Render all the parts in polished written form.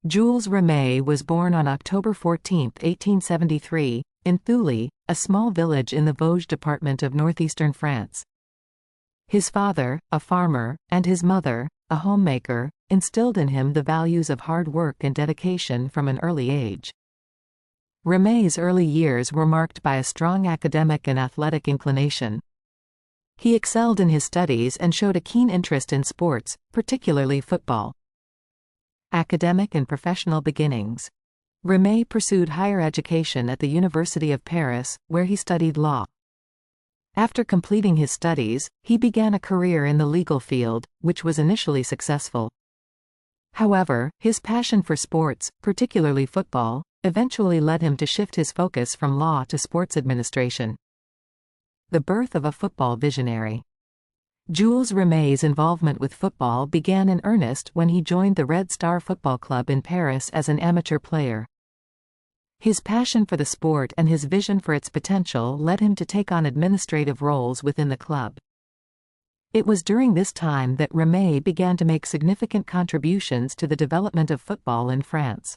Jules Rimet was born on October 14, 1873, in Thuly, a small village in the Vosges department of northeastern France. His father, a farmer, and his mother, a homemaker, instilled in him the values of hard work and dedication from an early age. Rimet's early years were marked by a strong academic and athletic inclination. He excelled in his studies and showed a keen interest in sports, particularly football. Academic and professional beginnings. Rimet pursued higher education at the University of Paris, where he studied law. After completing his studies, he began a career in the legal field, which was initially successful. However, his passion for sports, particularly football, eventually led him to shift his focus from law to sports administration. The birth of a football visionary. Jules Rimet's involvement with football began in earnest when he joined the Red Star Football Club in Paris as an amateur player. His passion for the sport and his vision for its potential led him to take on administrative roles within the club. It was during this time that Rimet began to make significant contributions to the development of football in France.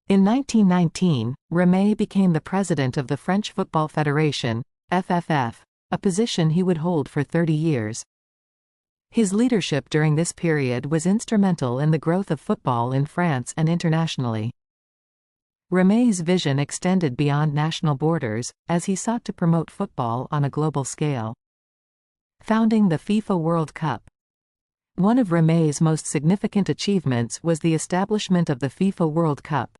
In 1919, Rimet became the president of the French Football Federation, FFF, a position he would hold for 30 years. His leadership during this period was instrumental in the growth of football in France and internationally. Rimet's vision extended beyond national borders, as he sought to promote football on a global scale. Founding the FIFA World Cup. One of Rimet's most significant achievements was the establishment of the FIFA World Cup.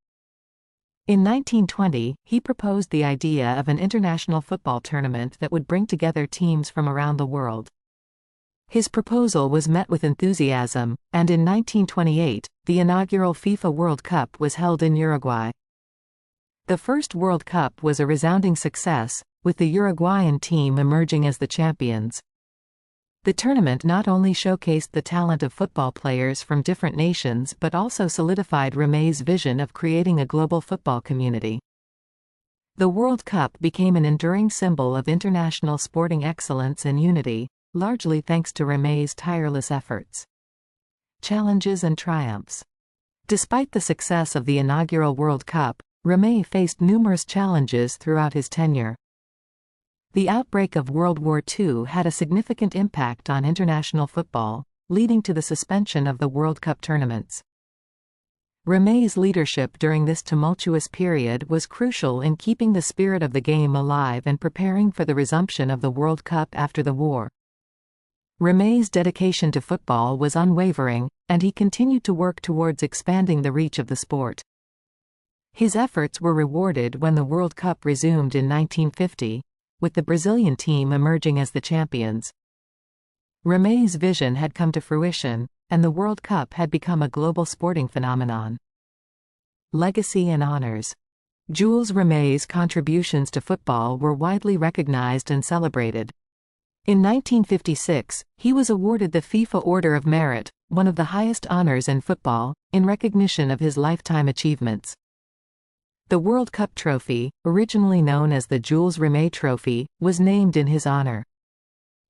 In 1920, he proposed the idea of an international football tournament that would bring together teams from around the world. His proposal was met with enthusiasm, and in 1928, the inaugural FIFA World Cup was held in Uruguay. The first World Cup was a resounding success, with the Uruguayan team emerging as the champions. The tournament not only showcased the talent of football players from different nations but also solidified Rimet's vision of creating a global football community. The World Cup became an enduring symbol of international sporting excellence and unity, largely thanks to Rimet's tireless efforts. Challenges and triumphs. Despite the success of the inaugural World Cup, Rimet faced numerous challenges throughout his tenure. The outbreak of World War II had a significant impact on international football, leading to the suspension of the World Cup tournaments. Rimet's leadership during this tumultuous period was crucial in keeping the spirit of the game alive and preparing for the resumption of the World Cup after the war. Rimet's dedication to football was unwavering, and he continued to work towards expanding the reach of the sport. His efforts were rewarded when the World Cup resumed in 1950, with the Brazilian team emerging as the champions. Rimet's vision had come to fruition, and the World Cup had become a global sporting phenomenon. Legacy and honors. Jules Rimet's contributions to football were widely recognized and celebrated. In 1956, he was awarded the FIFA Order of Merit, one of the highest honors in football, in recognition of his lifetime achievements. The World Cup trophy, originally known as the Jules Rimet Trophy, was named in his honor.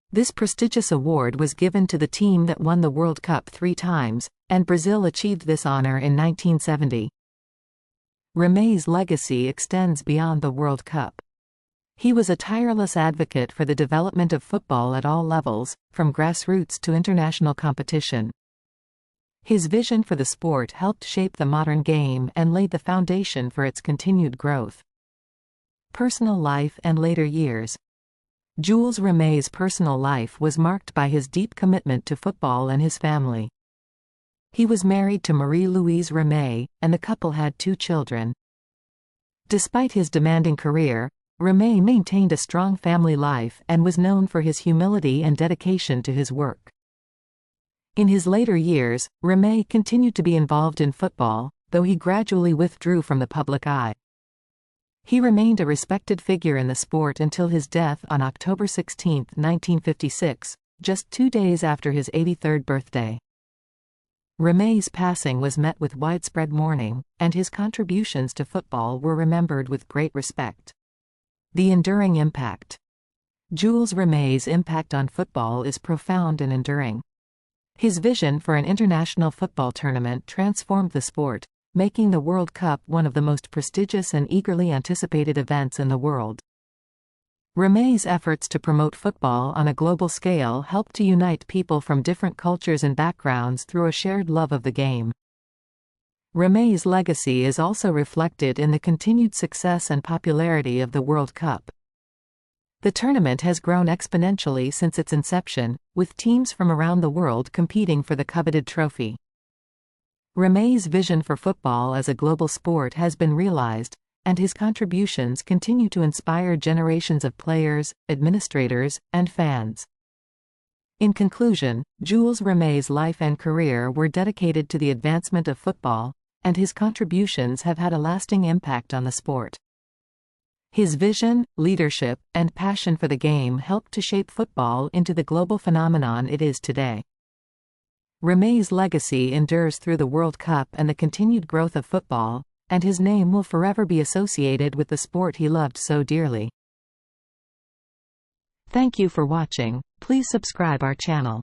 This prestigious award was given to the team that won the World Cup 3 times, and Brazil achieved this honor in 1970. Rimet's legacy extends beyond the World Cup. He was a tireless advocate for the development of football at all levels, from grassroots to international competition. His vision for the sport helped shape the modern game and laid the foundation for its continued growth. Personal life and later years. Jules Rimet's personal life was marked by his deep commitment to football and his family. He was married to Marie-Louise Rimet, and the couple had 2 children. Despite his demanding career, Rimet maintained a strong family life and was known for his humility and dedication to his work. In his later years, Rimet continued to be involved in football, though he gradually withdrew from the public eye. He remained a respected figure in the sport until his death on October 16, 1956, just 2 days after his 83rd birthday. Rimet's passing was met with widespread mourning, and his contributions to football were remembered with great respect. The enduring impact. Jules Rimet's impact on football is profound and enduring. His vision for an international football tournament transformed the sport, making the World Cup one of the most prestigious and eagerly anticipated events in the world. Rimet's efforts to promote football on a global scale helped to unite people from different cultures and backgrounds through a shared love of the game. Rimet's legacy is also reflected in the continued success and popularity of the World Cup. The tournament has grown exponentially since its inception, with teams from around the world competing for the coveted trophy. Rimet's vision for football as a global sport has been realized, and his contributions continue to inspire generations of players, administrators, and fans. In conclusion, Jules Rimet's life and career were dedicated to the advancement of football, and his contributions have had a lasting impact on the sport. His vision, leadership, and passion for the game helped to shape football into the global phenomenon it is today. Rimet's legacy endures through the World Cup and the continued growth of football, and his name will forever be associated with the sport he loved so dearly. Thank you for watching. Please subscribe our channel.